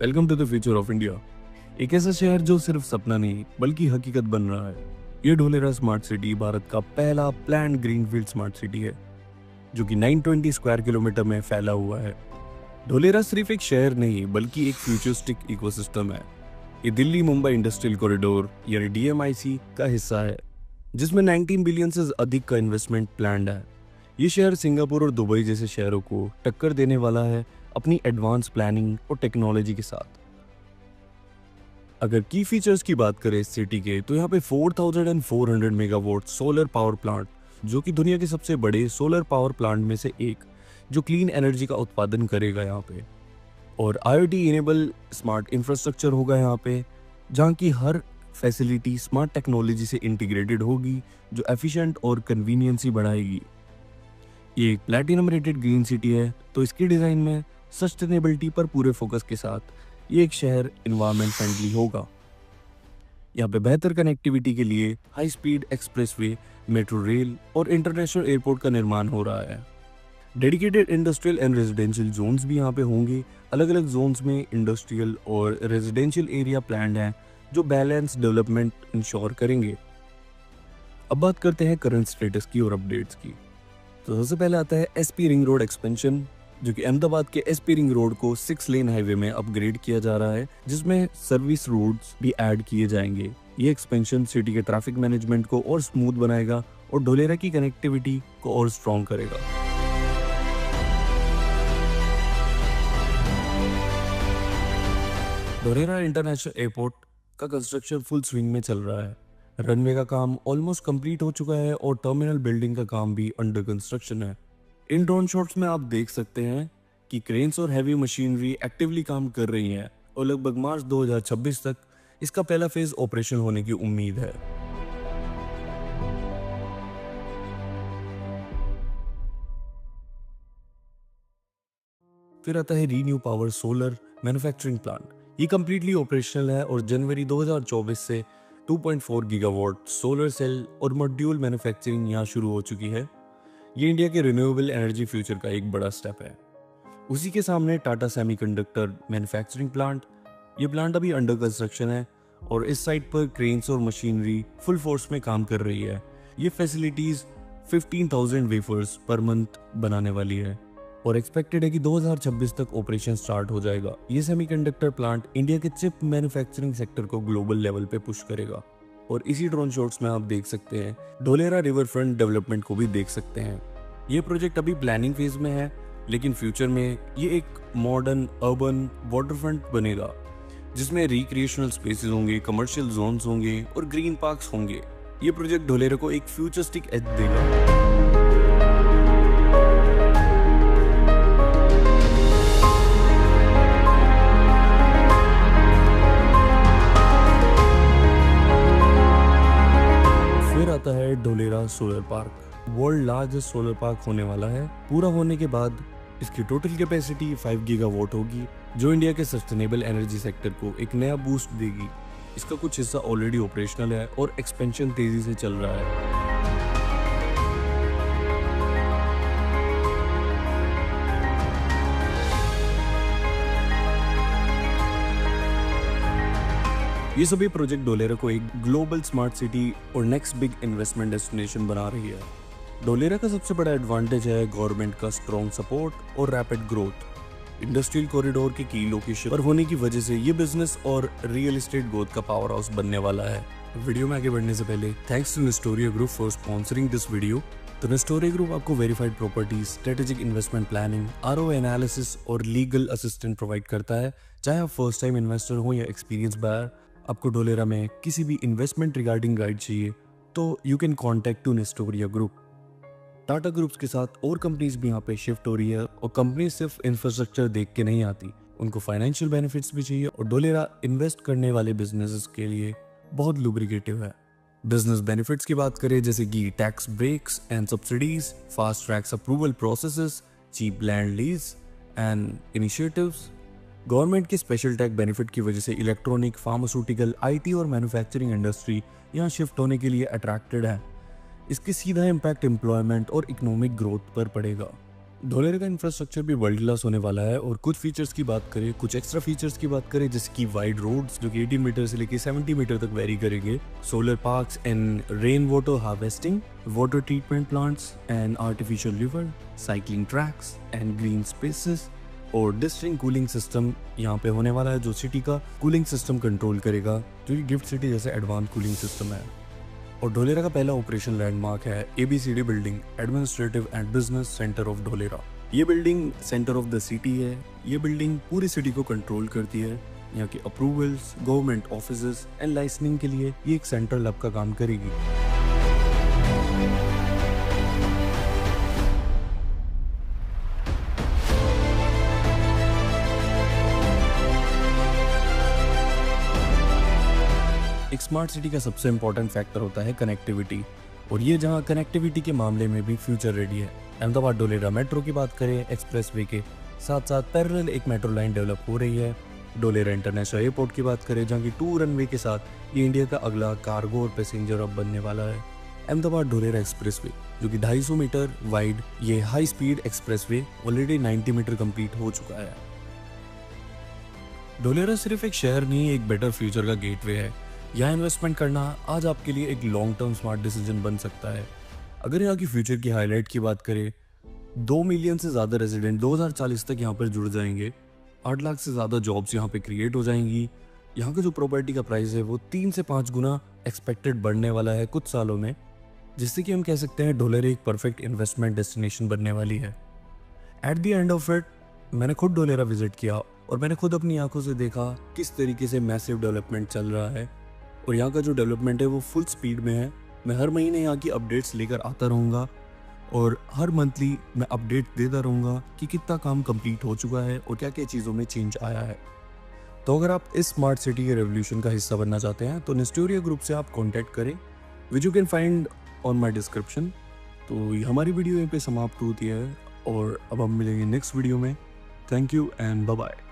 Welcome to the future of India. एक ऐसा शहर जो सिर्फ सपना नहीं बल्कि हकीकत बन रहा है। ये ढोलेरा स्मार्ट सिटी भारत का पहला प्लान्ड ग्रीनफील्ड स्मार्ट सिटी है जो कि 920 स्क्वायर किलोमीटर में फैला हुआ है। ढोलेरा सिर्फ एक शहर नहीं बल्कि एक फ्यूचरिस्टिक इकोसिस्टम है। ये दिल्ली मुंबई इंडस्ट्रियल कॉरिडोर यानी DMIC का हिस्सा है जिसमें 19 बिलियन से अधिक का इन्वेस्टमेंट प्लान्ड है। ये शहर सिंगापुर और दुबई जैसे शहरों को टक्कर देने वाला है अपनी एडवांस प्लानिंग और टेक्नोलॉजी के साथ। अगर की फीचर्स की बात करें इस सिटी के तो यहाँ पे 4400 मेगावाट सोलर पावर प्लांट जो कि दुनिया के सबसे बड़े सोलर पावर प्लांट में से एक जो क्लीन एनर्जी का उत्पादन करेगा यहाँ पे, और IoT इनेबल स्मार्ट इंफ्रास्ट्रक्चर होगा यहाँ पे जहाँ की हर फैसिलिटी स्मार्ट टेक्नोलॉजी से इंटीग्रेटेड होगी जो एफिशिएंट और कन्वीनियंसी बढ़ाएगी। ये एक प्लैटिनम रेटेड ग्रीन सिटी है तो इसकी डिज़ाइन में सस्टेनेबिलिटी पर पूरे फोकस के साथ ये एक शहर एनवायरनमेंट फ्रेंडली होगा। यहाँ पे बेहतर कनेक्टिविटी के लिए high speed expressway, metro rail और इंटरनेशनल एयरपोर्ट का निर्माण हो रहा है। Dedicated industrial and residential zones भी यहाँ पे होंगे। अलग अलग जोन्स में इंडस्ट्रियल और रेजिडेंशियल एरिया प्लान्ड हैं जो बैलेंस डेवलपमेंट इंश्योर करेंगे। अब बात करते हैं करंट स्टेटस की और अपडेट्स की। तो सबसे पहले आता है SP रिंग रोड एक्सपेंशन जो कि अहमदाबाद के SP रिंग रोड को 6 लेन हाईवे में अपग्रेड किया जा रहा है जिसमें सर्विस रोड्स भी ऐड किए जाएंगे। ये एक्सपेंशन सिटी के ट्रैफिक मैनेजमेंट को और स्मूथ बनाएगा और ढोलेरा की कनेक्टिविटी को और स्ट्रॉन्ग करेगा। ढोलेरा इंटरनेशनल एयरपोर्ट का कंस्ट्रक्शन फुल स्विंग में चल रहा है। रनवे का काम ऑलमोस्ट कंप्लीट हो चुका है और टर्मिनल बिल्डिंग का काम भी अंडर कंस्ट्रक्शन है। इन ड्रोन शॉट्स में आप देख सकते हैं कि क्रेन्स और हैवी मशीनरी एक्टिवली काम कर रही हैं और लगभग मार्च 2026 तक इसका पहला फेज ऑपरेशन होने की उम्मीद है। फिर आता है renew power solar manufacturing plant. ये कंप्लीटली ऑपरेशनल है और जनवरी 2024 से 2.4 गीगावाट सोलर सेल और मॉड्यूल मैन्युफैक्चरिंग यहाँ शुरू हो चुकी है। ये इंडिया के रिन्यूएबल एनर्जी फ्यूचर का एक बड़ा स्टेप है। उसी के सामने टाटा सेमीकंडक्टर मैन्युफैक्चरिंग प्लांट। ये प्लांट अभी अंडर कंस्ट्रक्शन है और इस साइट पर क्रेन्स और मशीनरी फुल फोर्स में काम कर रही है। ये फैसिलिटीज 15,000 वेफर्स पर मंथ बनाने वाली है और एक्सपेक्टेड है कि 2026 तक ऑपरेशन स्टार्ट हो जाएगा। ये सेमीकंडक्टर प्लांट इंडिया के चिप मैन्युफैक्चरिंग सेक्टर को ग्लोबल लेवल पे पुश करेगा। और इसी ड्रोन शॉट्स में आप देख सकते हैं ढोलेरा रिवर फ्रंट डेवलपमेंट को भी देख सकते हैं। ये प्रोजेक्ट अभी प्लानिंग फेज में है लेकिन फ्यूचर में ये एक मॉडर्न अर्बन वाटर फ्रंट बनेगा जिसमें रिक्रिएशनल स्पेसेस होंगे, कमर्शियल जोन्स होंगे और ग्रीन पार्क्स होंगे। ये प्रोजेक्ट ढोलेरा को एक फ्यूचरिस्टिक एज देगा। आता है Dholera solar park. World largest solar park होने वाला है। पूरा होने के बाद इसकी टोटल कैपेसिटी 5 गीगावाट होगी जो इंडिया के सस्टेनेबल एनर्जी सेक्टर को एक नया बूस्ट देगी। इसका कुछ हिस्सा ऑलरेडी ऑपरेशनल है और एक्सपेंशन तेजी से चल रहा है। ये सभी प्रोजेक्ट ढोलेरा को एक ग्लोबल स्मार्ट सिटी और नेक्स्ट बिग इन्वेस्टमेंट डेस्टिनेशन बना रही है। ढोलेरा का सबसे बड़ा एडवांटेज है गवर्नमेंट का स्ट्रॉन्ग सपोर्ट और रैपिड ग्रोथ। इंडस्ट्रियल कॉरिडोर की की लोकेशन पर होने की वजह से ये बिजनेस और रियल एस्टेट ग्रोथ का पावर हाउस बनने वाला है। वीडियो में आगे बढ़ने से पहले thanks to Nestoria group for sponsoring this video. तो नेस्टोरिया ग्रुप आपको verified properties, strategic investment planning, ROI analysis और लीगल असिस्टेंट प्रोवाइड करता है। चाहे आप फर्स्ट टाइम इन्वेस्टर हो या एक्सपीरियंस बायर, आपको ढोलेरा में किसी भी इन्वेस्टमेंट रिगार्डिंग गाइड चाहिए तो you can contact to Nestoria group. Tata groups के साथ और कंपनीज भी यहाँ पे शिफ्ट हो रही है और कंपनी सिर्फ इंफ्रास्ट्रक्चर देख के नहीं आती, उनको फाइनेंशियल बेनिफिट्स भी चाहिए और ढोलेरा इन्वेस्ट करने वाले बिजनेसेस के लिए बहुत लुब्रिकेटिव है। बिजनेस बेनिफिट्स की बात करें जैसे कि tax breaks and subsidies, fast tracks approval processes, cheap land lease and initiatives. Government के स्पेशल टैक्स बेनिफिट की वजह से इलेक्ट्रॉनिक, फार्मास्यूटिकल, IT और मैन्युफैक्चरिंग इंडस्ट्री यहाँ शिफ्ट होने के लिए अट्रैक्टेड है। इसके सीधा इम्पैक्ट एम्प्लॉयमेंट और इकोनॉमिक ग्रोथ पर पड़ेगा। धोलेरा का इंफ्रास्ट्रक्चर भी वर्ल्ड क्लास होने वाला है और कुछ फीचर्स की बात करें, कुछ एक्स्ट्रा फीचर्स की बात करें, जैसे कि वाइड रोड्स जो कि 18 मीटर से लेकर 70 मीटर तक वेरी करेंगे, solar parks and rain water harvesting, water treatment plants and artificial river, cycling tracks and green spaces और डिस्टिंक्ट कूलिंग सिस्टम यहाँ पे होने वाला है जो सिटी का कूलिंग सिस्टम कंट्रोल करेगा, जो कि गिफ्ट सिटी जैसे एडवांस कूलिंग सिस्टम है। और धोलेरा का पहला ऑपरेशन लैंडमार्क है ABCD building, administrative and business centre of Dholera. ये building centre of the city है। ये बिल्डिंग पूरी सिटी को कंट्रोल करती है। यहाँ की approvals, government offices and licensing के लिए ये एक सेंट्रल हब का काम करेगी। एक स्मार्ट सिटी का सबसे इंपॉर्टेंट फैक्टर होता है कनेक्टिविटी, और ये जहाँ कनेक्टिविटी के मामले में भी फ्यूचर रेडी है। अहमदाबाद डोलेरा मेट्रो की बात करें, एक्सप्रेसवे के साथ साथ पैरेलल एक मेट्रो लाइन डेवलप हो रही है। डोलेरा इंटरनेशनल एयरपोर्ट की बात करें, जहाँ की 2 रनवे के साथ ये इंडिया का अगला कार्गो और पैसेंजर हब बनने वाला है। अहमदाबाद डोलेरा एक्सप्रेसवे जो कि 250 मीटर वाइड ये high speed expressway already 90 metre complete हो चुका है। डोलेरा सिर्फ एक शहर नहीं, एक बेटर फ्यूचर का गेटवे है। यहाँ इन्वेस्टमेंट करना आज आपके लिए एक लॉन्ग टर्म स्मार्ट डिसीजन बन सकता है। अगर यहाँ की फ्यूचर की हाईलाइट की बात करें, 2 मिलियन से ज़्यादा रेजिडेंट 2040 तक यहाँ पर जुड़ जाएंगे। 8 लाख से ज़्यादा जॉब्स यहाँ पे क्रिएट हो जाएंगी। यहाँ का जो प्रॉपर्टी का प्राइस है वो 3 से 5 गुना एक्सपेक्टेड बढ़ने वाला है कुछ सालों में, जिससे कि हम कह सकते हैं डोलेरा एक परफेक्ट इन्वेस्टमेंट डेस्टिनेशन बनने वाली है। At the end of it, मैंने खुद डोलेरा विजिट किया और मैंने खुद अपनी आंखों से देखा किस तरीके से मैसिव डेवलपमेंट चल रहा है, और यहाँ का जो डेवलपमेंट है वो फुल स्पीड में है। मैं हर महीने यहाँ की अपडेट्स लेकर आता रहूँगा और हर मंथली मैं अपडेट देता रहूँगा कि कितना काम कंप्लीट हो चुका है और क्या क्या चीज़ों में चेंज आया है। तो अगर आप इस स्मार्ट सिटी के रेवोल्यूशन का हिस्सा बनना चाहते हैं तो नेस्टोरिया ग्रुप से आप कॉन्टैक्ट करें, which you can find on my description. तो ये हमारी वीडियो यहीं पे समाप्त होती है और अब हम मिलेंगे नेक्स्ट वीडियो में। Thank you and bye bye.